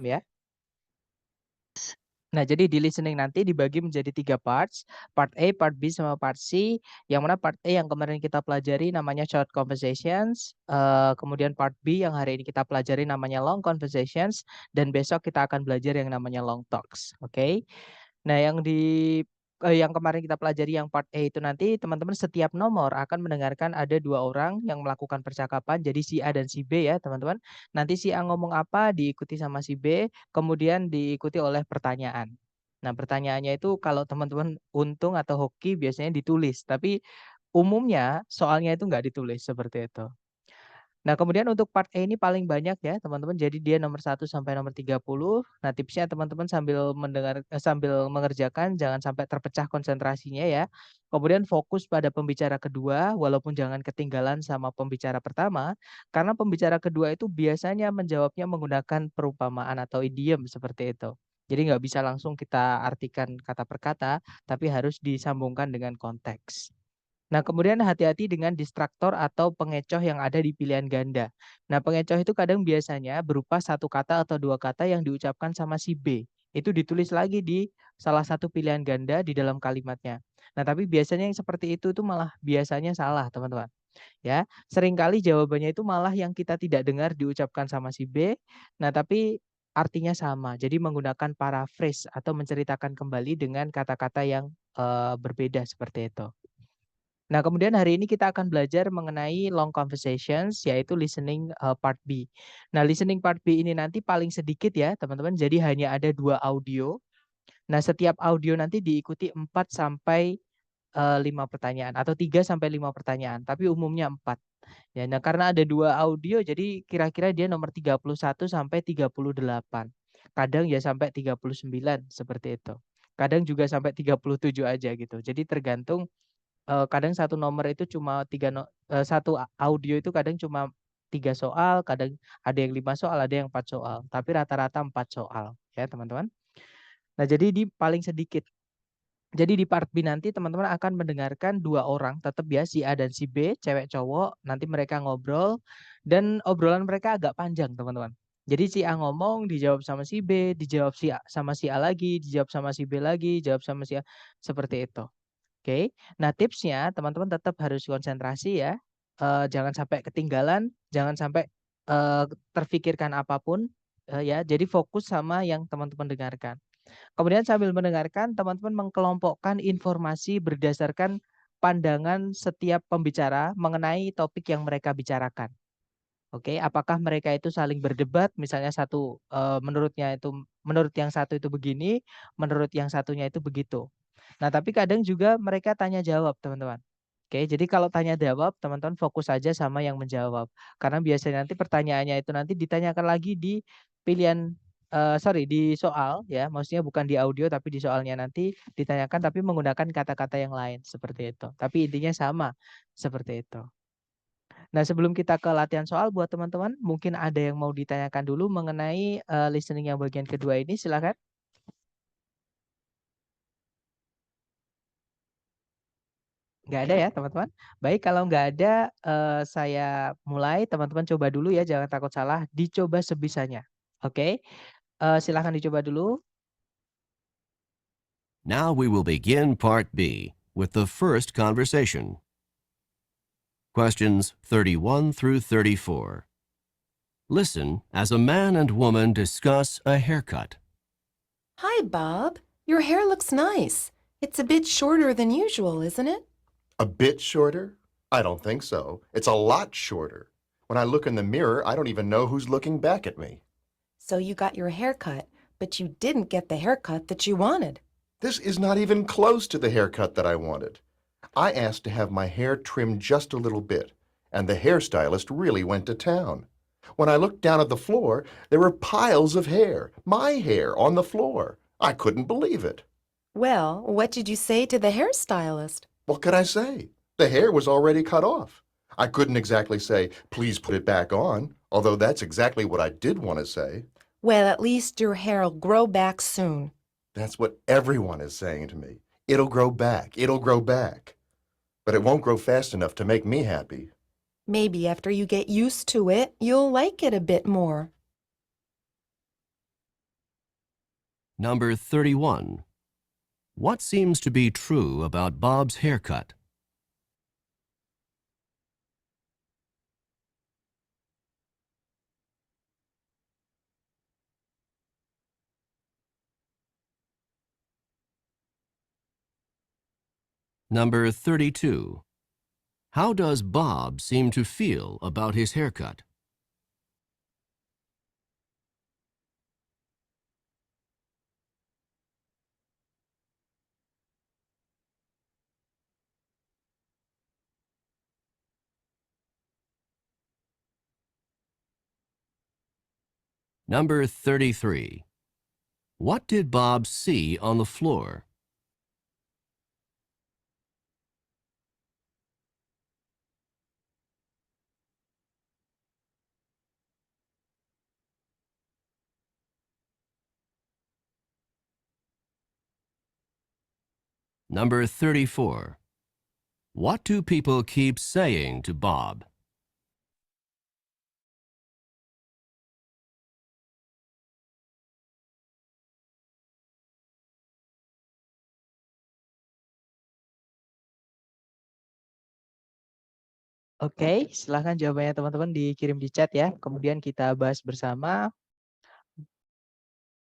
ya? Nah, jadi di listening nanti dibagi menjadi 3 parts, part A, part B, sama part C, yang mana part A yang kemarin kita pelajari namanya short conversations, kemudian part B yang hari ini kita pelajari namanya long conversations, dan besok kita akan belajar yang namanya long talks, oke? Nah, yang kemarin kita pelajari yang part A itu nanti teman-teman setiap nomor akan mendengarkan ada 2 orang yang melakukan percakapan, jadi si A dan si B ya teman-teman. Nanti si A ngomong apa diikuti sama si B, kemudian diikuti oleh pertanyaan. Nah, pertanyaannya itu kalau teman-teman untung atau hoki biasanya ditulis, tapi umumnya soalnya itu nggak ditulis, seperti itu. Nah, kemudian untuk part A ini paling banyak ya, teman-teman. Jadi dia nomor 1 sampai nomor 30. Nah, tipsnya teman-teman sambil mengerjakan jangan sampai terpecah konsentrasinya ya. Kemudian fokus pada pembicara kedua, walaupun jangan ketinggalan sama pembicara pertama, karena pembicara kedua itu biasanya menjawabnya menggunakan perumpamaan atau idiom seperti itu. Jadi nggak bisa langsung kita artikan kata per kata, tapi harus disambungkan dengan konteks. Nah, kemudian hati-hati dengan distraktor atau pengecoh yang ada di pilihan ganda. Nah, pengecoh itu kadang biasanya berupa satu kata atau dua kata yang diucapkan sama si B. Itu ditulis lagi di salah satu pilihan ganda di dalam kalimatnya. Nah, tapi biasanya yang seperti itu tuh malah biasanya salah, teman-teman. Ya, seringkali jawabannya itu malah yang kita tidak dengar diucapkan sama si B. Nah, tapi artinya sama. Jadi menggunakan paraphrase atau menceritakan kembali dengan kata-kata yang berbeda seperti itu. Nah, kemudian hari ini kita akan belajar mengenai long conversations, yaitu listening part B. Nah, listening part B ini nanti paling sedikit ya, teman-teman. Jadi hanya ada 2 audio. Nah, setiap audio nanti diikuti 4 sampai 5 pertanyaan atau 3 sampai 5 pertanyaan, tapi umumnya 4. Ya, nah karena ada 2 audio jadi kira-kira dia nomor 31 sampai 38. Kadang ya sampai 39 seperti itu. Kadang juga sampai 37 aja gitu. Jadi tergantung kadang satu nomor itu cuma 1 audio itu kadang cuma 3 soal, kadang ada yang 5 soal, ada yang 4 soal, tapi rata-rata 4 soal ya teman-teman. Nah, jadi di paling sedikit. Jadi di part B nanti teman-teman akan mendengarkan 2 orang tetap ya, si A dan si B, cewek cowok, nanti mereka ngobrol dan obrolan mereka agak panjang teman-teman. Jadi si A ngomong, dijawab sama si B, dijawab sama si A lagi, dijawab sama si B lagi, jawab sama si A, seperti itu. Oke. Nah, tipsnya teman-teman tetap harus konsentrasi ya, jangan sampai ketinggalan, jangan sampai, terfikirkan apapun, ya. Jadi fokus sama yang teman-teman dengarkan. Kemudian sambil mendengarkan, teman-teman mengkelompokkan informasi berdasarkan pandangan setiap pembicara mengenai topik yang mereka bicarakan. Oke, apakah mereka itu saling berdebat, misalnya menurut yang satu itu begini, menurut yang satunya itu begitu. Nah, tapi kadang juga mereka tanya jawab, teman-teman. Oke, jadi kalau tanya jawab, teman-teman fokus aja sama yang menjawab. Karena biasanya nanti pertanyaannya itu nanti ditanyakan lagi di pilihan sorry di soal ya, maksudnya bukan di audio tapi di soalnya nanti ditanyakan tapi menggunakan kata-kata yang lain, seperti itu. Tapi intinya sama, seperti itu. Nah, sebelum kita ke latihan soal buat teman-teman, mungkin ada yang mau ditanyakan dulu mengenai, listening yang bagian kedua ini, silakan. Nggak ada ya, teman-teman? Baik, kalau nggak ada, saya mulai, teman-teman coba dulu ya, jangan takut salah, dicoba sebisanya. Oke, silakan dicoba dulu. Now we will begin part B with the first conversation. Questions 31 through 34. Listen as a man and woman discuss a haircut. Hi, Bob. Your hair looks nice. It's a bit shorter than usual, isn't it? A bit shorter? I don't think so. It's a lot shorter. When I look in the mirror, I don't even know who's looking back at me. So you got your hair cut, but you didn't get the haircut that you wanted. This is not even close to the haircut that I wanted. I asked to have my hair trimmed just a little bit, and the hairstylist really went to town. When I looked down at the floor, there were piles of hair, my hair, on the floor. I couldn't believe it. Well, what did you say to the hairstylist? What could I say? The hair was already cut off. I couldn't exactly say, please put it back on, although that's exactly what I did want to say. Well, at least your hair'll grow back soon. That's what everyone is saying to me. It'll grow back. It'll grow back. But it won't grow fast enough to make me happy. Maybe after you get used to it, you'll like it a bit more. Number 31. What seems to be true about Bob's haircut? Number 32. How does Bob seem to feel about his haircut? Number 33. What did Bob see on the floor? Number 34. What do people keep saying to Bob? Oke, silahkan jawabannya teman-teman dikirim di chat ya. Kemudian kita bahas bersama.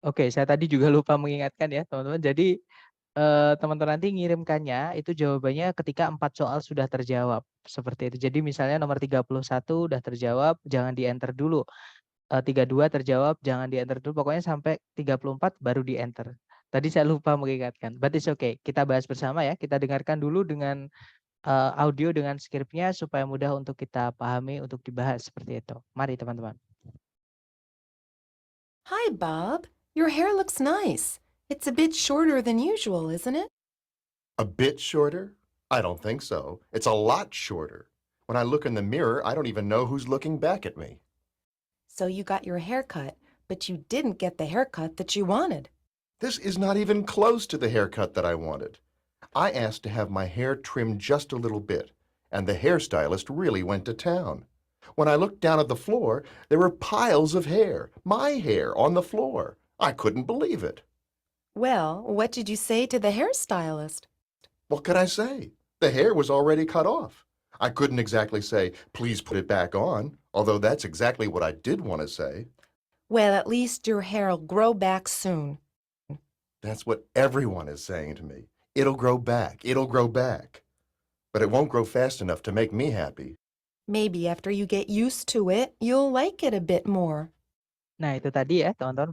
Oke, saya tadi juga lupa mengingatkan ya teman-teman. Jadi teman-teman nanti ngirimkannya itu jawabannya ketika 4 soal sudah terjawab. Seperti itu. Jadi misalnya nomor 31 udah terjawab, jangan di-enter dulu. 32 terjawab, jangan di-enter dulu. Pokoknya sampai 34 baru di-enter. Tadi saya lupa mengingatkan. But it's okay. Kita bahas bersama ya. Kita dengarkan dulu dengan audio dengan skripnya supaya mudah untuk kita pahami untuk dibahas seperti itu. Mari teman-teman. Hi, Bob. Your hair looks nice. It's a bit shorter than usual, isn't it? A bit shorter? I don't think so. It's a lot shorter. When I look in the mirror, I don't even know who's looking back at me. So you got your hair cut, but you didn't get the haircut that you wanted. This is not even close to the haircut that I wanted. I asked to have my hair trimmed just a little bit, and the hairstylist really went to town. When I looked down at the floor, there were piles of hair, my hair, on the floor. I couldn't believe it. Well, what did you say to the hairstylist? What could I say? The hair was already cut off. I couldn't exactly say, please put it back on, although that's exactly what I did want to say. Well, at least your hair'll grow back soon. That's what everyone is saying to me. It'll grow back. It'll grow back. But it won't grow fast enough to make me happy. Maybe after you get used to it, you'll like it a bit more. Nah, itu tadi ya teman-teman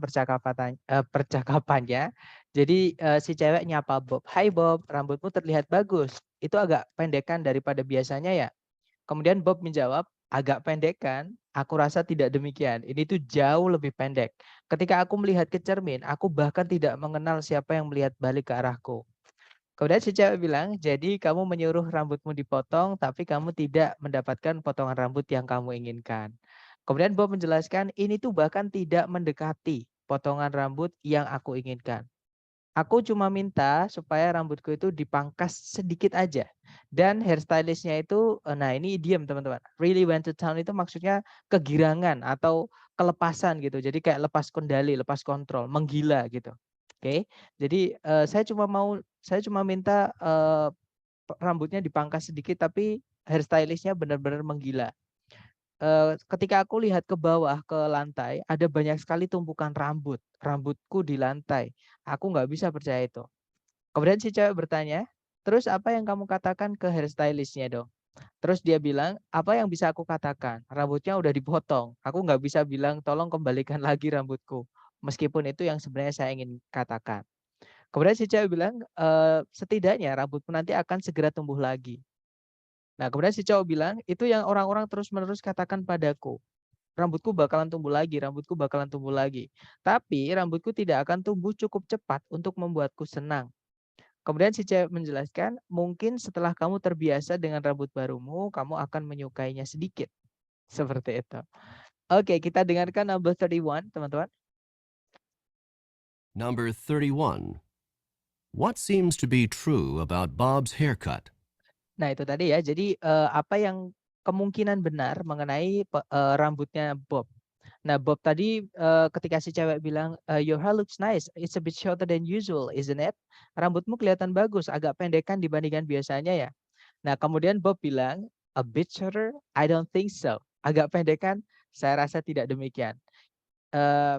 percakapannya. Jadi si cewek nyapa Bob. Hai Bob, rambutmu terlihat bagus. Itu agak pendekan daripada biasanya ya. Kemudian Bob menjawab, agak pendek kan? Aku rasa tidak demikian. Ini tuh jauh lebih pendek. Ketika aku melihat ke cermin, aku bahkan tidak mengenal siapa yang melihat balik ke arahku. Kemudian si cewek bilang, jadi kamu menyuruh rambutmu dipotong, tapi kamu tidak mendapatkan potongan rambut yang kamu inginkan. Kemudian Bob menjelaskan, ini tuh bahkan tidak mendekati potongan rambut yang aku inginkan. Aku cuma minta supaya rambutku itu dipangkas sedikit aja. Dan hairstylistnya itu, nah ini idiom teman-teman. Really went to town itu maksudnya kegirangan atau kelepasan gitu. Jadi kayak lepas kendali, lepas kontrol, menggila gitu. Oke, jadi saya cuma minta rambutnya dipangkas sedikit, tapi hairstylistnya benar-benar menggila. Ketika aku lihat ke bawah ke lantai, ada banyak sekali tumpukan rambutku di lantai. Aku nggak bisa percaya itu. Kemudian si cewek bertanya, terus apa yang kamu katakan ke hairstylistnya dong? Terus dia bilang, apa yang bisa aku katakan? Rambutnya udah dipotong. Aku nggak bisa bilang, tolong kembalikan lagi rambutku. Meskipun itu yang sebenarnya saya ingin katakan. Kemudian si cewek bilang, setidaknya rambutmu nanti akan segera tumbuh lagi. Nah, kemudian si cowok bilang, itu yang orang-orang terus-menerus katakan padaku. Rambutku bakalan tumbuh lagi, rambutku bakalan tumbuh lagi. Tapi rambutku tidak akan tumbuh cukup cepat untuk membuatku senang. Kemudian si cewek menjelaskan, mungkin setelah kamu terbiasa dengan rambut barumu, kamu akan menyukainya sedikit. Seperti itu. Oke, kita dengarkan number 31, teman-teman. Number 31. What seems to be true about Bob's haircut? Nah, itu tadi ya. Jadi apa yang kemungkinan benar mengenai rambutnya Bob. Nah, Bob tadi ketika si cewek bilang, "Your hair looks nice. It's a bit shorter than usual, isn't it?" Rambutmu kelihatan bagus, agak pendekan dibandingkan biasanya ya. Nah, kemudian Bob bilang, "A bit shorter? I don't think so." Agak pendekan? Saya rasa tidak demikian. Eee,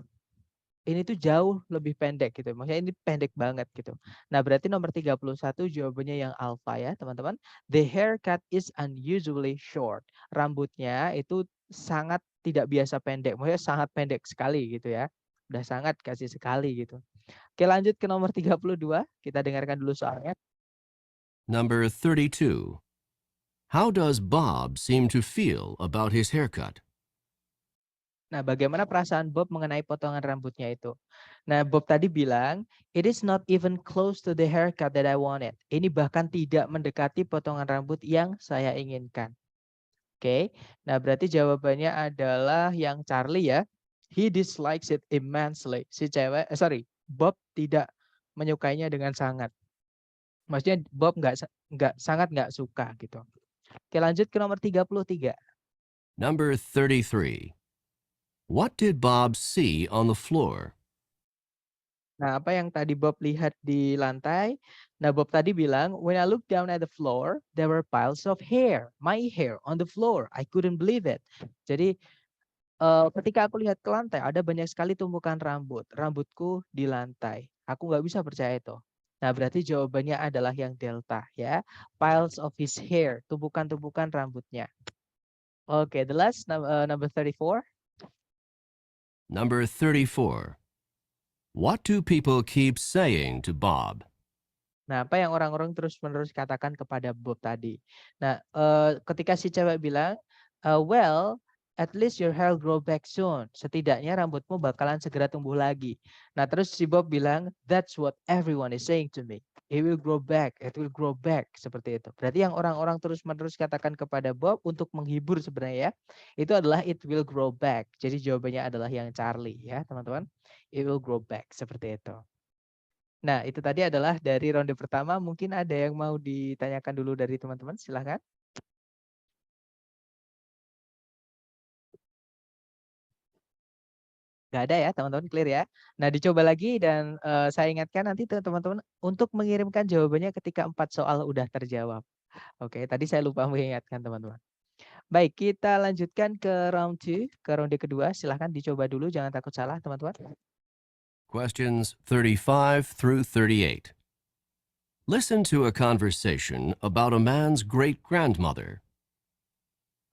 ini tuh jauh lebih pendek gitu, maksudnya ini pendek banget gitu. Nah, berarti nomor 31 jawabannya yang alpha ya, teman-teman. The haircut is unusually short. Rambutnya itu sangat tidak biasa pendek, maksudnya sangat pendek sekali gitu ya. Udah sangat kasih sekali gitu. Oke, lanjut ke nomor 32, kita dengarkan dulu soalnya. Number 32. How does Bob seem to feel about his haircut? Nah, bagaimana perasaan Bob mengenai potongan rambutnya itu? Nah, Bob tadi bilang, "It is not even close to the haircut that I wanted." Ini bahkan tidak mendekati potongan rambut yang saya inginkan. Oke. Nah, berarti jawabannya adalah yang Charlie ya. He dislikes it immensely. Bob tidak menyukainya dengan sangat. Maksudnya Bob sangat nggak suka gitu. Oke, lanjut ke nomor 33. Number 33. What did Bob see on the floor? Nah, apa yang tadi Bob lihat di lantai? Nah, Bob tadi bilang, "When I looked down at the floor, there were piles of hair, my hair on the floor. I couldn't believe it." Jadi, ketika aku lihat ke lantai, ada banyak sekali tumpukan rambut, rambutku di lantai. Aku nggak bisa percaya itu. Nah, berarti jawabannya adalah yang delta ya. Piles of his hair, tumpukan-tumpukan rambutnya. Oke, the last number 34. Number 34. What do people keep saying to Bob? Nah, apa yang orang-orang terus-menerus katakan kepada Bob tadi? Nah, ketika si cewek bilang, "Well, at least your hair grow back soon." Setidaknya rambutmu bakalan segera tumbuh lagi. Nah, terus si Bob bilang, "That's what everyone is saying to me. It will grow back, it will grow back." Seperti itu. Berarti yang orang-orang terus-menerus katakan kepada Bob untuk menghibur sebenarnya ya, itu adalah it will grow back. Jadi jawabannya adalah yang Charlie ya, teman-teman. It will grow back, seperti itu. Nah, itu tadi adalah dari ronde pertama. Mungkin ada yang mau ditanyakan dulu dari teman-teman? Silahkan. Nggak ada ya, teman-teman, clear ya? Nah, dicoba lagi dan saya ingatkan nanti teman-teman untuk mengirimkan jawabannya ketika 4 soal udah terjawab. Oke, tadi saya lupa mengingatkan teman-teman. Baik, kita lanjutkan ke round 2, ke ronde kedua. Silahkan dicoba dulu, jangan takut salah, teman-teman. Questions 35 through 38. Listen to a conversation about a man's great-grandmother.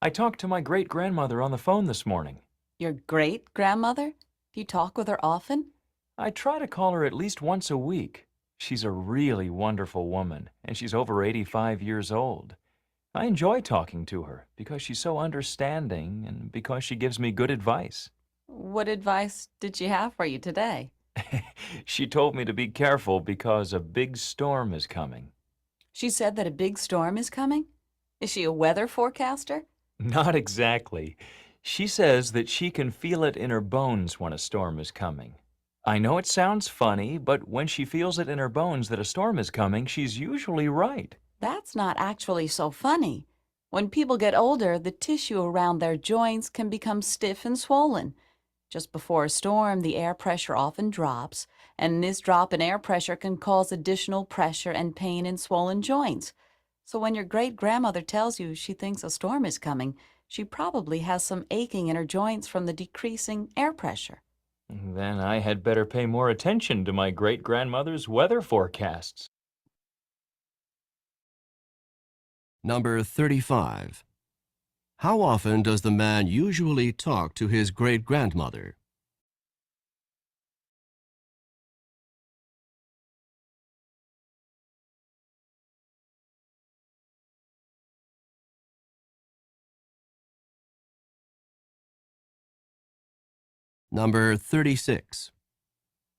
I talked to my great-grandmother on the phone this morning. Your great-grandmother? Do you talk with her often? I try to call her at least once a week. She's a really wonderful woman, and she's over 85 years old. I enjoy talking to her because she's so understanding and because she gives me good advice. What advice did she have for you today? She told me to be careful because a big storm is coming. She said that a big storm is coming? Is she a weather forecaster? Not exactly. She says that she can feel it in her bones when a storm is coming. I know it sounds funny, but when she feels it in her bones that a storm is coming, she's usually right. That's not actually so funny. When people get older, the tissue around their joints can become stiff and swollen. Just before a storm, the air pressure often drops, and this drop in air pressure can cause additional pressure and pain in swollen joints. So when your great-grandmother tells you she thinks a storm is coming, she probably has some aching in her joints from the decreasing air pressure. Then I had better pay more attention to my great-grandmother's weather forecasts. Number 35. How often does the man usually talk to his great-grandmother? Number 36.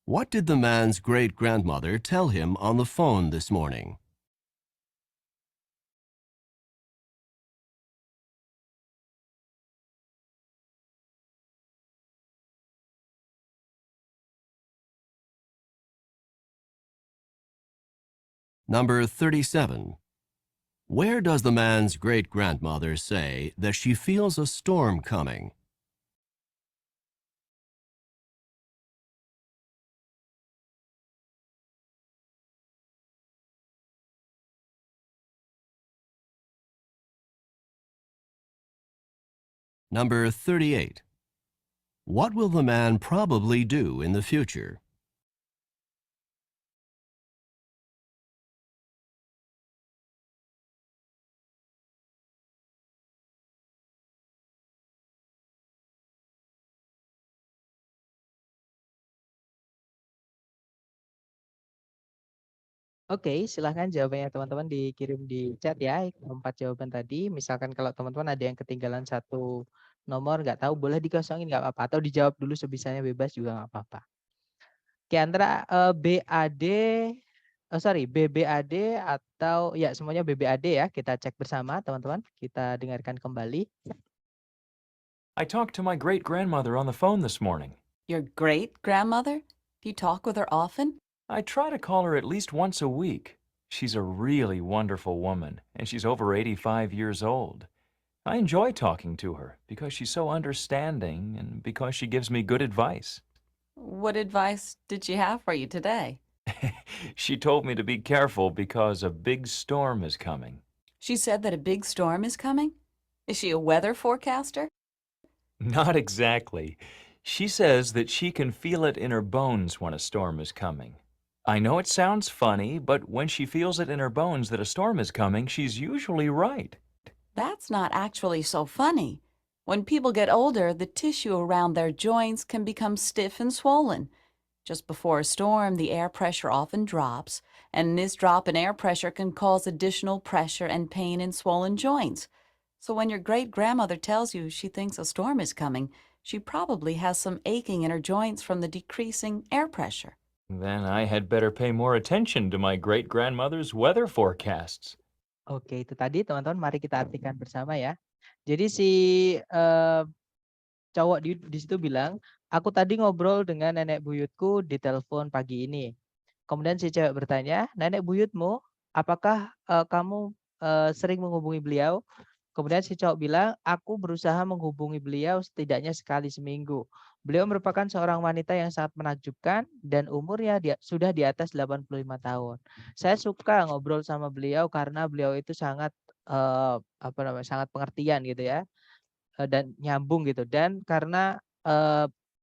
What did the man's great-grandmother tell him on the phone this morning? Number 37. Where does the man's great-grandmother say that she feels a storm coming? Number 38. What will the man probably do in the future? Oke, silahkan jawabannya teman-teman dikirim di chat ya, 4 jawaban tadi. Misalkan kalau teman-teman ada yang ketinggalan satu nomor nggak tahu boleh dikosongin nggak apa-apa atau dijawab dulu sebisanya bebas juga nggak apa-apa. Oke, antara BAD, sorry BBAD atau ya semuanya BBAD ya. Kita cek bersama teman-teman. Kita dengarkan kembali. I talked to my great-grandmother on the phone this morning. Your great grandmother? Do you talk with her often? I try to call her at least once a week. She's a really wonderful woman, and she's over 85 years old. I enjoy talking to her because she's so understanding and because she gives me good advice. What advice did she have for you today? She told me to be careful because a big storm is coming. She said that a big storm is coming? Is she a weather forecaster? Not exactly. She says that she can feel it in her bones when a storm is coming. I know it sounds funny, but when she feels it in her bones that a storm is coming, she's usually right. That's not actually so funny. When people get older, the tissue around their joints can become stiff and swollen. Just before a storm, the air pressure often drops, and this drop in air pressure can cause additional pressure and pain in swollen joints. So when your great-grandmother tells you she thinks a storm is coming, she probably has some aching in her joints from the decreasing air pressure. Then I had better pay more attention to my great-grandmother's weather forecasts. Oke, itu tadi teman-teman mari kita artikan bersama ya. Jadi si cowok di situ bilang, aku tadi ngobrol dengan nenek buyutku di telepon pagi ini. Kemudian si cewek bertanya, nenek buyutmu, apakah kamu sering menghubungi beliau? Kemudian si cowok bilang, aku berusaha menghubungi beliau setidaknya sekali seminggu. Beliau merupakan seorang wanita yang sangat menakjubkan dan umurnya sudah di atas 85 tahun. Saya suka ngobrol sama beliau karena beliau itu sangat sangat pengertian gitu ya. Dan nyambung gitu dan karena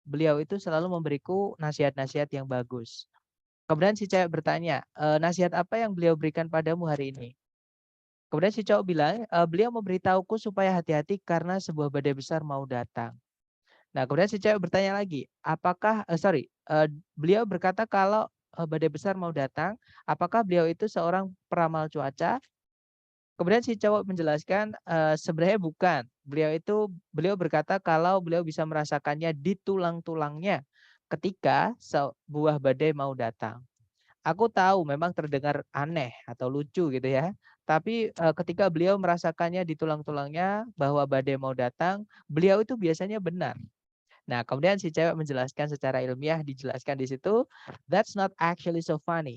beliau itu selalu memberiku nasihat-nasihat yang bagus. Kemudian si cewek bertanya, nasihat apa yang beliau berikan padamu hari ini? Kemudian si cowok bilang, beliau memberitahuku supaya hati-hati karena sebuah badai besar mau datang. Nah, kemudian si cewek bertanya lagi, beliau berkata kalau badai besar mau datang, apakah beliau itu seorang peramal cuaca? Kemudian si cowok menjelaskan, sebenarnya bukan. Beliau berkata kalau beliau bisa merasakannya di tulang-tulangnya ketika sebuah badai mau datang. Aku tahu memang terdengar aneh atau lucu gitu ya. Tapi ketika beliau merasakannya di tulang-tulangnya bahwa badai mau datang, beliau itu biasanya benar. Nah, kemudian si cewek menjelaskan secara ilmiah dijelaskan di situ, that's not actually so funny.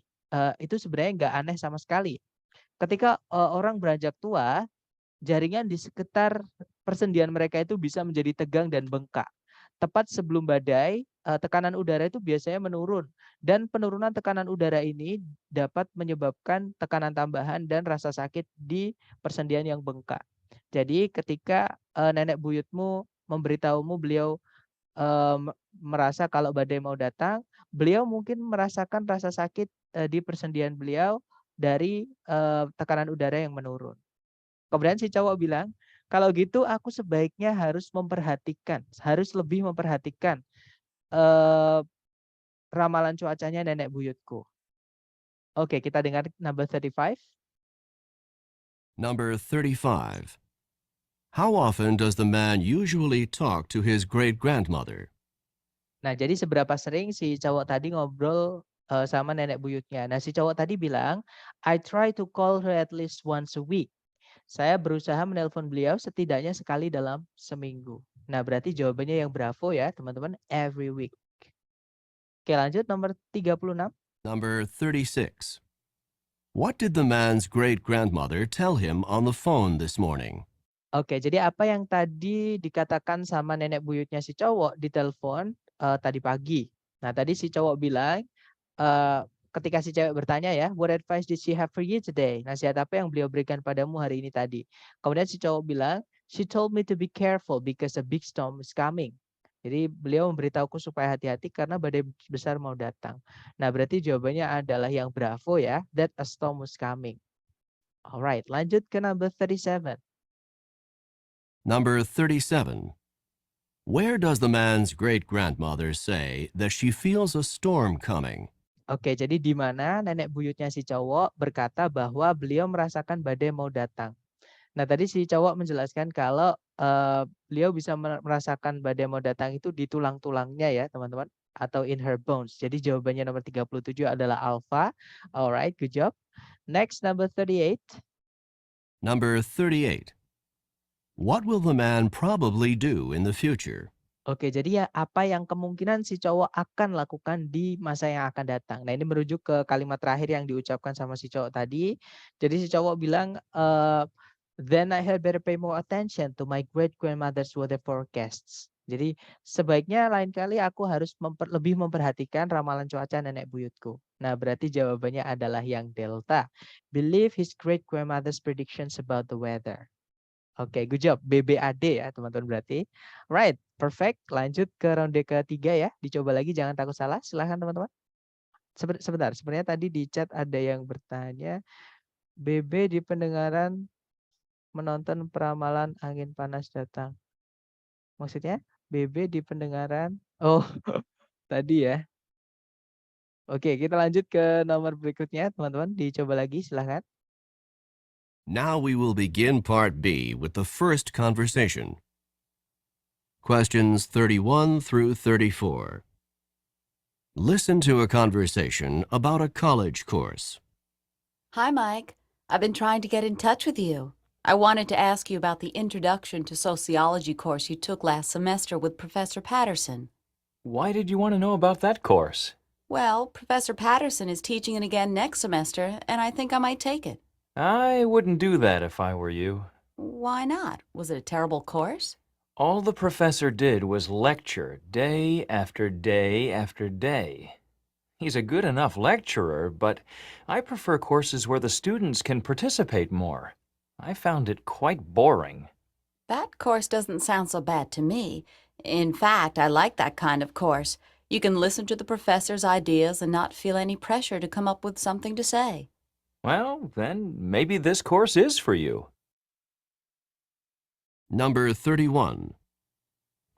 Itu sebenarnya nggak aneh sama sekali. Ketika orang beranjak tua, jaringan di sekitar persendian mereka itu bisa menjadi tegang dan bengkak. Tepat sebelum badai, tekanan udara itu biasanya menurun dan penurunan tekanan udara ini dapat menyebabkan tekanan tambahan dan rasa sakit di persendian yang bengkak. Jadi ketika nenek buyutmu memberitahumu beliau merasa kalau badai mau datang, beliau mungkin merasakan rasa sakit di persendian beliau dari tekanan udara yang menurun. Kemudian si cowok bilang, kalau gitu aku sebaiknya harus lebih memperhatikan ramalan cuacanya nenek buyutku. Oke, kita dengar number 35. Number 35. How often does the man usually talk to his great-grandmother? Nah, jadi seberapa sering si cowok tadi ngobrol sama nenek buyutnya. Nah, si cowok tadi bilang, I try to call her at least once a week. Saya berusaha menelpon beliau setidaknya sekali dalam seminggu. Nah, berarti jawabannya yang bravo ya, teman-teman. Every week. Oke, lanjut nomor 36. Number 36. What did the man's great-grandmother tell him on the phone this morning? Oke, jadi apa yang tadi dikatakan sama nenek buyutnya si cowok di telepon tadi pagi. Nah, tadi si cowok bilang, ketika si cewek bertanya ya, what advice did she have for you today? Nasihat apa yang beliau berikan padamu hari ini tadi? Kemudian si cowok bilang, She told me to be careful because a big storm is coming. Jadi beliau memberitahuku supaya hati-hati karena badai besar mau datang. Nah, berarti jawabannya adalah yang bravo ya. That a storm was coming. Alright, lanjut ke number 37. Number 37. Where does the man's great-grandmother say that she feels a storm coming? Oke, jadi di mana nenek buyutnya si cowok berkata bahwa beliau merasakan badai mau datang. Nah, tadi si cowok menjelaskan kalau beliau bisa merasakan badai mau datang itu di tulang-tulangnya ya, teman-teman, atau in her bones. Jadi jawabannya nomor 37 adalah alpha. Alright, good job. Next, number 38. Number 38. What will the man probably do in the future? Oke, jadi ya apa yang kemungkinan si cowok akan lakukan di masa yang akan datang. Nah, ini merujuk ke kalimat terakhir yang diucapkan sama si cowok tadi. Jadi si cowok bilang, then I had better pay more attention to my great-grandmother's weather forecasts. Jadi sebaiknya lain kali aku harus lebih memperhatikan ramalan cuaca nenek buyutku. Nah, berarti jawabannya adalah yang delta. Believe his great-grandmother's predictions about the weather. Oke, good job. BBAD ya, teman-teman berarti. Right, perfect. Lanjut ke ronde ketiga ya. Dicoba lagi, jangan takut salah. Silahkan teman-teman. Sebentar, sebenarnya tadi di chat ada yang bertanya, BB di pendengaran menonton peramalan angin panas datang. Maksudnya, BB di pendengaran. Oh, tadi ya. Oke, kita lanjut ke nomor berikutnya, teman-teman. Dicoba lagi, silahkan. Now we will begin Part B with the first conversation. Questions 31 through 34. Listen to a conversation about a college course. Hi, Mike. I've been trying to get in touch with you. I wanted to ask you about the Introduction to Sociology course you took last semester with Professor Patterson. Why did you want to know about that course? Well, Professor Patterson is teaching it again next semester, and I think I might take it. I wouldn't do that if I were you. Why not? Was it a terrible course? All the professor did was lecture day after day after day. He's a good enough lecturer, but I prefer courses where the students can participate more. I found it quite boring. That course doesn't sound so bad to me. In fact, I like that kind of course. You can listen to the professor's ideas and not feel any pressure to come up with something to say. Well, then maybe this course is for you. Number 31.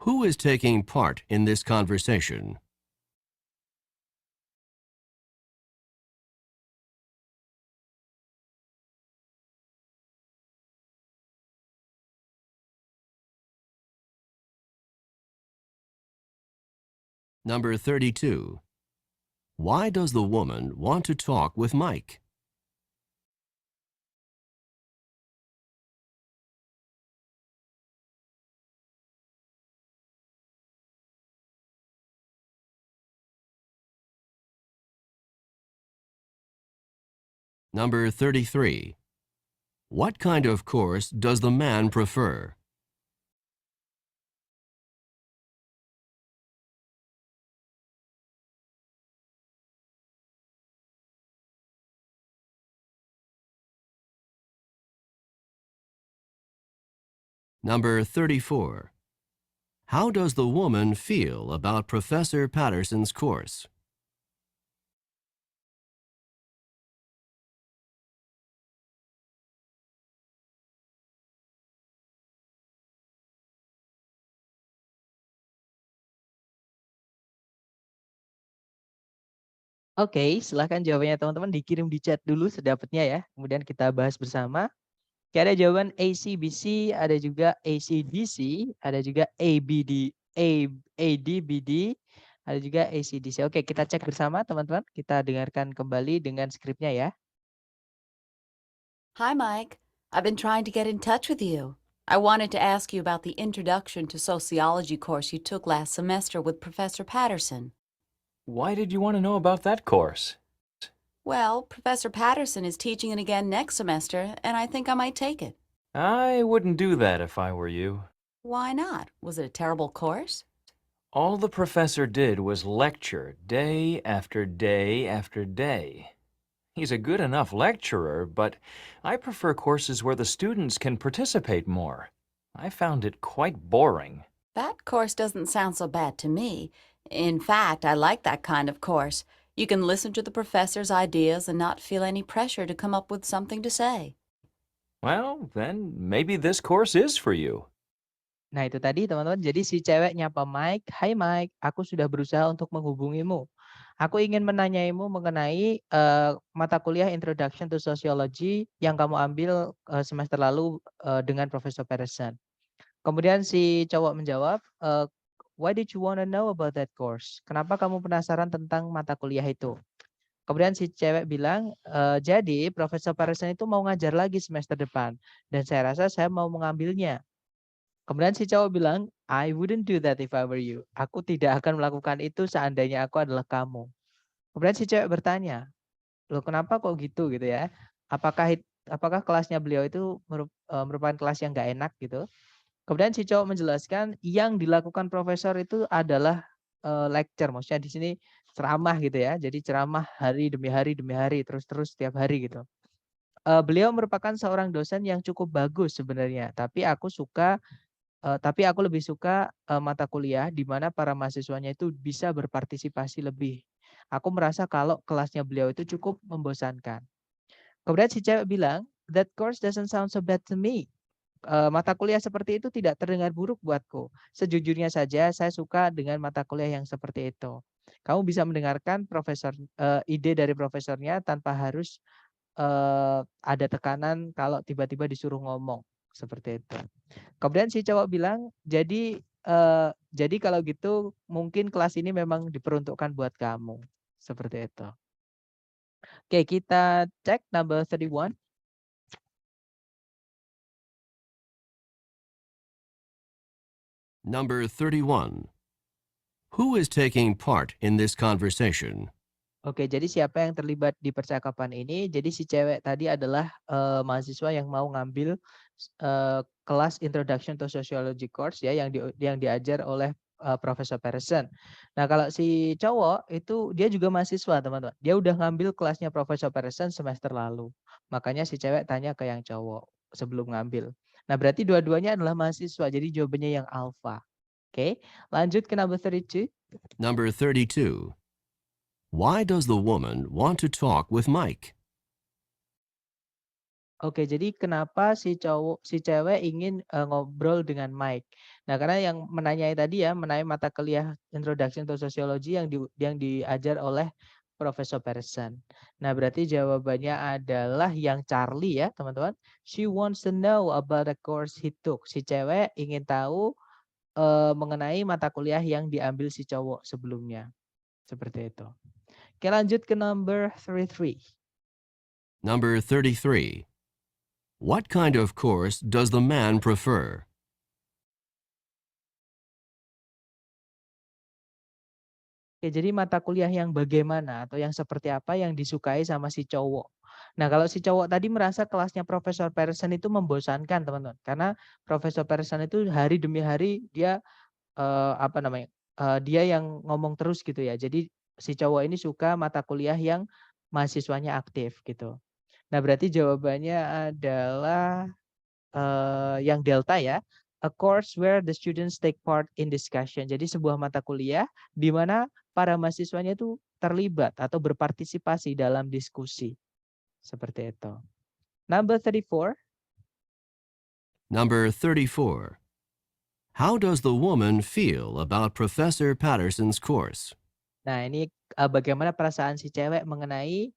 Who is taking part in this conversation? Number 32. Why does the woman want to talk with Mike? Number 33. What kind of course does the man prefer? Number 34. How does the woman feel about Professor Patterson's course? Oke, silahkan jawabannya teman-teman dikirim di chat dulu sedapatnya ya. Kemudian kita bahas bersama. Oke, ada jawaban ACBC, ada juga ACDC, ada juga ADBD, ada juga ACDC. Oke, kita cek bersama teman-teman. Kita dengarkan kembali dengan skripnya ya. Hi, Mike. I've been trying to get in touch with you. I wanted to ask you about the Introduction to Sociology course you took last semester with Professor Patterson. Why did you want to know about that course? Well, Professor Patterson is teaching it again next semester, and I think I might take it. I wouldn't do that if I were you. Why not? Was it a terrible course? All the professor did was lecture day after day after day. He's a good enough lecturer, but I prefer courses where the students can participate more. I found it quite boring. That course doesn't sound so bad to me. In fact, I like that kind of course. You can listen to the professor's ideas and not feel any pressure to come up with something to say. Well, then maybe this course is for you. Nah, itu tadi teman-teman. Jadi si cewek nyapa Mike, "Hai Mike, aku sudah berusaha untuk menghubungimu. Aku ingin menanyaimu mengenai mata kuliah Introduction to Sociology yang kamu ambil semester lalu dengan Profesor Patterson." Kemudian si cowok menjawab, "Why did you want to know about that course? Kenapa kamu penasaran tentang mata kuliah itu?" Kemudian si cewek bilang, "Jadi Profesor Patterson itu mau ngajar lagi semester depan dan saya rasa saya mau mengambilnya." Kemudian si cowok bilang, "I wouldn't do that if I were you." Aku tidak akan melakukan itu seandainya aku adalah kamu. Kemudian si cewek bertanya, "Loh kenapa kok gitu?" gitu ya. Apakah kelasnya beliau itu merupakan kelas yang nggak enak gitu? Kemudian si cowok menjelaskan yang dilakukan profesor itu adalah lecture, maksudnya di sini ceramah gitu ya. Jadi ceramah hari demi hari demi hari terus-terus setiap hari gitu. Beliau merupakan seorang dosen yang cukup bagus sebenarnya, tapi aku lebih suka mata kuliah di mana para mahasiswanya itu bisa berpartisipasi lebih. Aku merasa kalau kelasnya beliau itu cukup membosankan. Kemudian si cewek bilang, "That course doesn't sound so bad to me." Mata kuliah seperti itu tidak terdengar buruk buatku. Sejujurnya saja saya suka dengan mata kuliah yang seperti itu. Kamu bisa mendengarkan ide dari profesornya tanpa harus ada tekanan kalau tiba-tiba disuruh ngomong, seperti itu. Kemudian si cowok bilang, jadi kalau gitu mungkin kelas ini memang diperuntukkan buat kamu." Seperti itu. Oke, kita cek number 31. Number 31. Who is taking part in this conversation? Oke, jadi siapa yang terlibat di percakapan ini? Jadi si cewek tadi adalah mahasiswa yang mau ngambil kelas Introduction to Sociology course ya yang diajar oleh Profesor Patterson. Nah, kalau si cowok itu dia juga mahasiswa, teman-teman. Dia udah ngambil kelasnya Profesor Patterson semester lalu. Makanya si cewek tanya ke yang cowok sebelum ngambil. Nah, berarti dua-duanya adalah mahasiswa. Jadi jawabannya yang alpha. Oke, lanjut ke number 32. Number 32. Why does the woman want to talk with Mike? Oke, jadi kenapa si cewek ingin ngobrol dengan Mike? Nah, karena yang menanyai tadi ya, menanyai mata kuliah Introduction to Sociology yang diajar oleh Profesor Patterson. Nah, berarti jawabannya adalah yang Charlie ya, teman-teman. She wants to know about the course he took. Si cewek ingin tahu mengenai mata kuliah yang diambil si cowok sebelumnya. Seperti itu. Oke, lanjut ke number 33. Number 33. What kind of course does the man prefer? Oke, jadi mata kuliah yang bagaimana atau yang seperti apa yang disukai sama si cowok. Nah, kalau si cowok tadi merasa kelasnya Profesor Patterson itu membosankan, teman-teman. Karena Profesor Patterson itu hari demi hari dia dia yang ngomong terus gitu ya. Jadi si cowok ini suka mata kuliah yang mahasiswanya aktif gitu. Nah, berarti jawabannya adalah yang delta ya. A course where the students take part in discussion. Jadi sebuah mata kuliah di mana para mahasiswanya itu terlibat atau berpartisipasi dalam diskusi. Seperti itu. Number 34. Number 34. How does the woman feel about Professor Patterson's course? Nah, ini bagaimana perasaan si cewek mengenai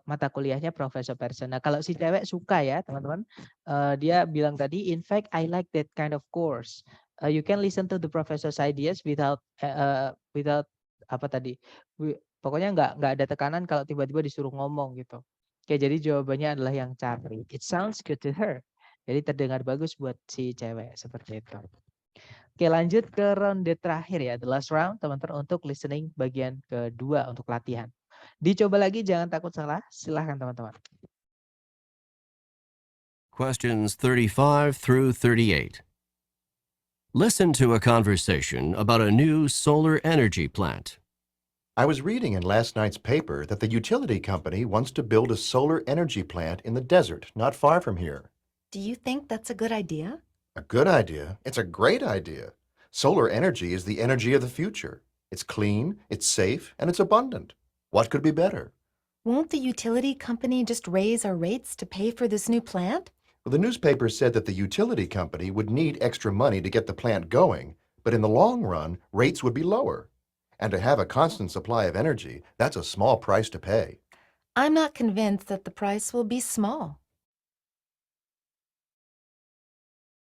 mata kuliahnya Profesor Patterson. Nah, kalau si cewek suka ya, teman-teman, dia bilang tadi, "In fact, I like that kind of course. You can listen to the professor's ideas without apa tadi? Pokoknya nggak ada tekanan kalau tiba-tiba disuruh ngomong gitu." Oke, jadi jawabannya adalah yang Charlie. It sounds good to her. Jadi terdengar bagus buat si cewek seperti itu. Oke, lanjut ke ronde terakhir ya, the last round, teman-teman, untuk listening bagian kedua untuk latihan. Dicoba lagi, jangan takut salah. Silahkan teman-teman. Questions 35 through 38. Listen to a conversation about a new solar energy plant. I was reading in last night's paper that the utility company wants to build a solar energy plant in the desert not far from here. Do you think that's a good idea? A good idea? It's a great idea. Solar energy is the energy of the future. It's clean, it's safe, and it's abundant. What could be better? Won't the utility company just raise our rates to pay for this new plant? Well, the newspaper said that the utility company would need extra money to get the plant going, but in the long run, rates would be lower. And to have a constant supply of energy, that's a small price to pay. I'm not convinced that the price will be small.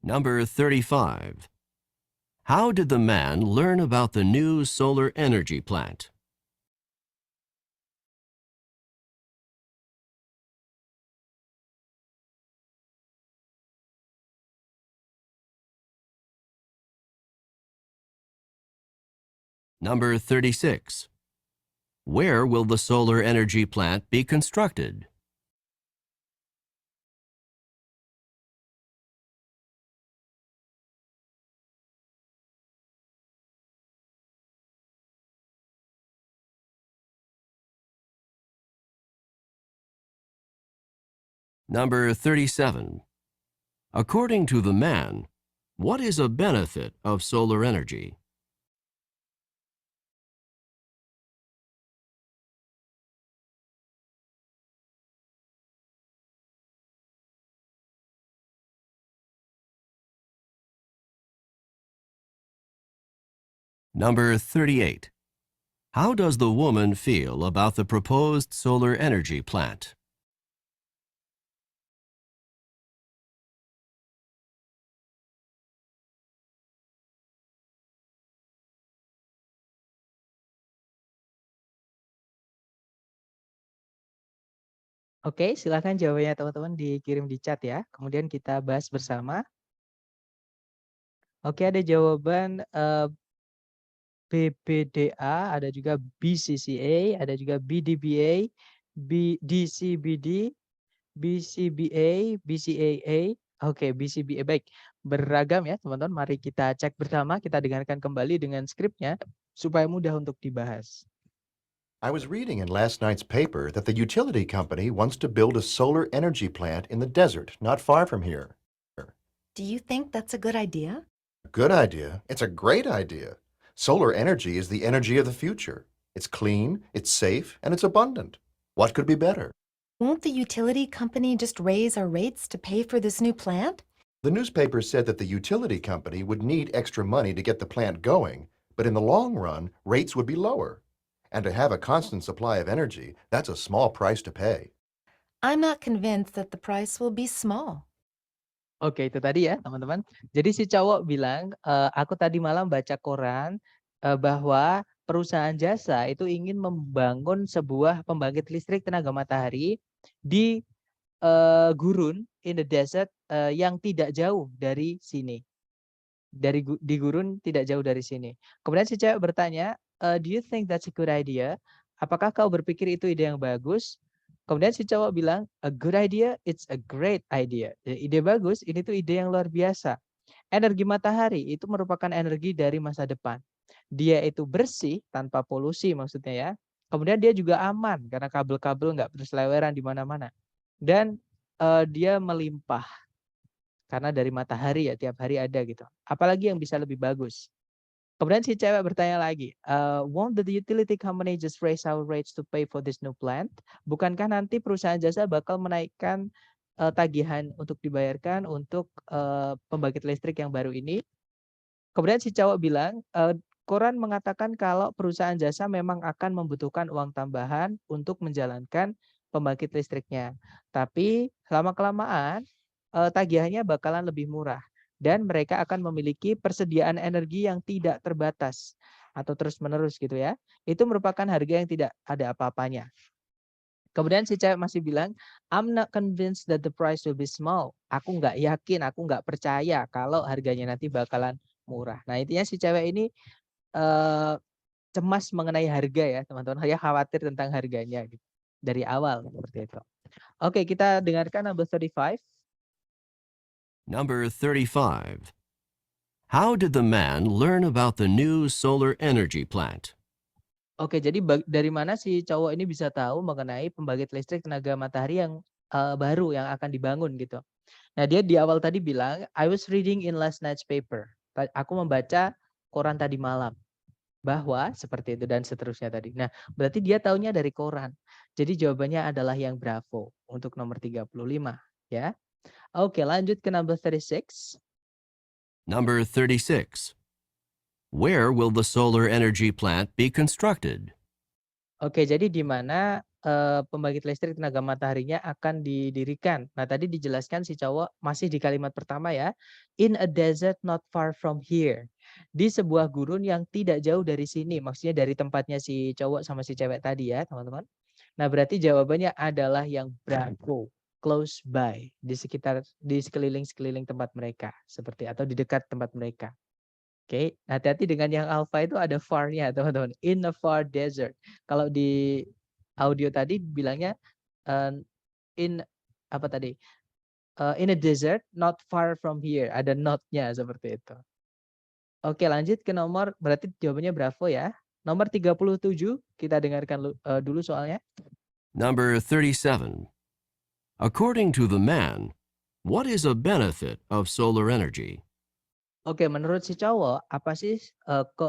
Number 35. How did the man learn about the new solar energy plant? Number 36. Where will the solar energy plant be constructed? Number 37. According to the man, what is a benefit of solar energy? Number 38. How does the woman feel about the proposed solar energy plant? Oke, silakan jawabannya teman-teman dikirim di chat ya. Kemudian kita bahas bersama. Oke, ada jawaban BBDA, ada juga BCCA, ada juga BDBA, DCBD, BCBA, BCAA. Oke, BCBA. Baik, beragam ya teman-teman. Mari kita cek bersama, kita dengarkan kembali dengan skripnya supaya mudah untuk dibahas. I was reading in last night's paper that the utility company wants to build a solar energy plant in the desert not far from here. Do you think that's a good idea? A good idea? It's a great idea. Solar energy is the energy of the future. It's clean, it's safe, and it's abundant. What could be better? Won't the utility company just raise our rates to pay for this new plant? The newspaper said that the utility company would need extra money to get the plant going, but in the long run, rates would be lower. And to have a constant supply of energy, that's a small price to pay. I'm not convinced that the price will be small. Oke, itu tadi ya teman-teman. Jadi si cowok bilang, aku tadi malam baca koran bahwa perusahaan jasa itu ingin membangun sebuah pembangkit listrik tenaga matahari di gurun in the desert yang tidak jauh dari sini. Di gurun tidak jauh dari sini. Kemudian si cewek bertanya, do you think that's a good idea? Apakah kau berpikir itu ide yang bagus? Kemudian si cowok bilang, a good idea, it's a great idea. Ide bagus, ini tuh ide yang luar biasa. Energi matahari itu merupakan energi dari masa depan. Dia itu bersih tanpa polusi maksudnya ya. Kemudian dia juga aman karena kabel-kabel nggak berseliweran di mana-mana. Dan dia melimpah karena dari matahari ya tiap hari ada gitu. Apalagi yang bisa lebih bagus. Kemudian si cewek bertanya lagi, won't the utility company just raise our rates to pay for this new plant? Bukankah nanti perusahaan jasa bakal menaikkan tagihan untuk dibayarkan untuk pembangkit listrik yang baru ini? Kemudian si cowok bilang, koran mengatakan kalau perusahaan jasa memang akan membutuhkan uang tambahan untuk menjalankan pembangkit listriknya. Tapi lama-kelamaan tagihannya bakalan lebih murah. Dan mereka akan memiliki persediaan energi yang tidak terbatas atau terus-menerus gitu ya. Itu merupakan harga yang tidak ada apa-apanya. Kemudian si cewek masih bilang, I'm not convinced that the price will be small. Aku nggak yakin, aku nggak percaya kalau harganya nanti bakalan murah. Nah intinya si cewek ini cemas mengenai harga ya teman-teman. Dia khawatir tentang harganya gitu. Dari awal seperti itu. Oke, kita dengarkan number 35. Number 35. How did the man learn about the new solar energy plant? Oke, jadi dari mana si cowok ini bisa tahu mengenai pembangkit listrik tenaga matahari yang baru yang akan dibangun gitu? Nah, dia di awal tadi bilang, I was reading in last night's paper. Aku membaca koran tadi malam. Bahwa seperti itu dan seterusnya tadi. Nah, berarti dia taunya dari koran. Jadi jawabannya adalah yang Bravo untuk nomor 35 ya. Oke, lanjut ke number 36. Number 36. Where will the solar energy plant be constructed? Oke, jadi di mana pembangkit listrik tenaga mataharinya akan didirikan. Nah, tadi dijelaskan si cowok masih di kalimat pertama ya. In a desert not far from here. Di sebuah gurun yang tidak jauh dari sini. Maksudnya dari tempatnya si cowok sama si cewek tadi ya, teman-teman. Nah, berarti jawabannya adalah yang Bravo. Close by. Di sekeliling tempat mereka. Seperti atau di dekat tempat mereka. Oke, hati-hati dengan yang alpha itu ada far-nya teman-teman. In a far desert. Kalau di audio tadi bilangnya in apa tadi? In a desert not far from here. Ada not-nya seperti itu. Oke, lanjut ke nomor berarti jawabannya Bravo ya. Nomor 37 kita dengarkan dulu soalnya. Number 37. According to the man, what is a benefit of solar energy? Oke, menurut si cowok, apa sih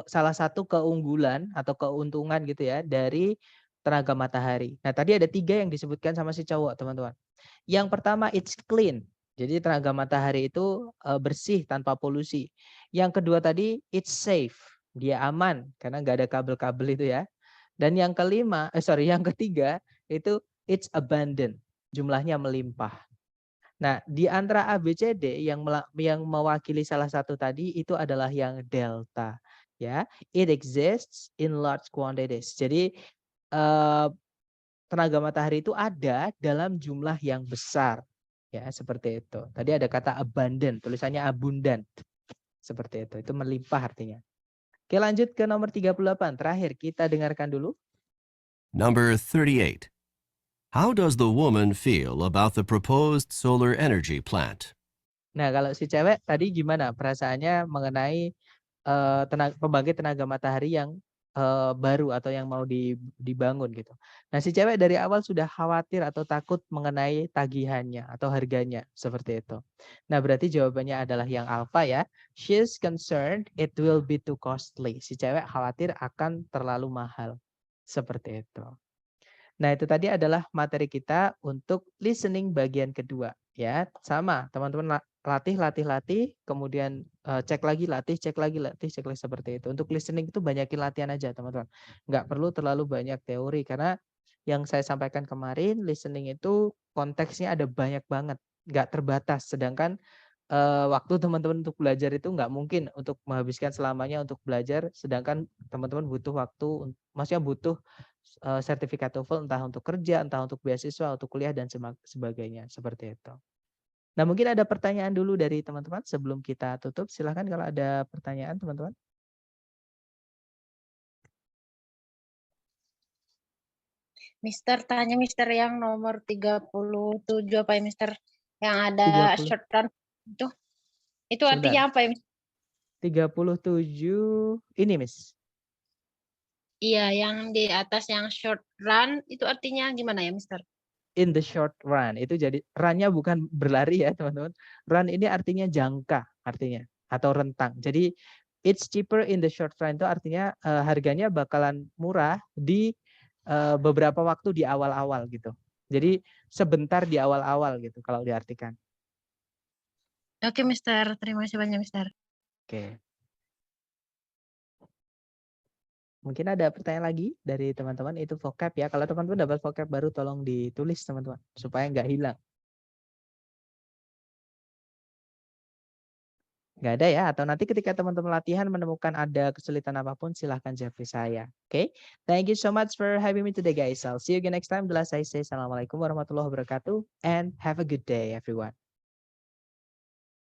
salah satu keunggulan atau keuntungan gitu ya dari tenaga matahari? Nah, tadi ada 3 yang disebutkan sama si cowok, teman-teman. Yang pertama, it's clean. Jadi tenaga matahari itu bersih tanpa polusi. Yang kedua tadi, it's safe. Dia aman karena nggak ada kabel-kabel itu ya. Dan yang yang ketiga itu it's abundant. Jumlahnya melimpah. Nah, di antara A, B, C, D yang mewakili salah satu tadi itu adalah yang delta, ya. It exists in large quantities. Jadi tenaga matahari itu ada dalam jumlah yang besar, ya seperti itu. Tadi ada kata abundant, tulisannya abundant, seperti itu. Itu melimpah artinya. Oke, lanjut ke nomor 38. Terakhir kita dengarkan dulu. Number 38. How does the woman feel about the proposed solar energy plant? Nah, kalau si cewek tadi gimana perasaannya mengenai pembangkit tenaga matahari yang baru atau yang mau dibangun gitu. Nah, si cewek dari awal sudah khawatir atau takut mengenai tagihannya atau harganya seperti itu. Nah, berarti jawabannya adalah yang alpha ya. She's concerned it will be too costly. Si cewek khawatir akan terlalu mahal. Seperti itu. Nah, itu tadi adalah materi kita untuk listening bagian kedua ya. Sama, teman-teman latih, kemudian cek lagi, cek lagi seperti itu. Untuk listening itu banyakin latihan aja, teman-teman. Nggak perlu terlalu banyak teori karena yang saya sampaikan kemarin listening itu konteksnya ada banyak banget, nggak terbatas. Sedangkan waktu teman-teman untuk belajar itu nggak mungkin untuk menghabiskan selamanya untuk belajar, sedangkan teman-teman butuh waktu, maksudnya butuh sertifikat TOEFL entah untuk kerja, entah untuk beasiswa, untuk kuliah dan sebagainya seperti itu. Nah, mungkin ada pertanyaan dulu dari teman-teman sebelum kita tutup. Silahkan kalau ada pertanyaan teman-teman. Mister, tanya Mister yang nomor 37 apa ya Mister? Yang ada 30. short run itu. Itu Sebentar. artinya apa ya Mister? 37 ini, Miss. Iya, yang di atas yang short run itu artinya gimana ya Mister? In the short run. Itu jadi run-nya bukan berlari ya, teman-teman. Run ini artinya jangka artinya atau rentang. Jadi it's cheaper in the short run itu artinya harganya bakalan murah di beberapa waktu di awal-awal gitu. Jadi sebentar di awal-awal gitu kalau diartikan. Oke Mister, terima kasih banyak Mister. Oke. Mungkin ada pertanyaan lagi dari teman-teman, itu vocab ya. Kalau teman-teman dapat vocab baru tolong ditulis teman-teman supaya nggak hilang. Nggak ada ya, atau nanti ketika teman-teman latihan menemukan ada kesulitan apapun silahkan japri saya. Oke, thank you so much for having me today guys. I'll see you again next time. Bila saya say assalamualaikum warahmatullahi wabarakatuh and have a good day everyone.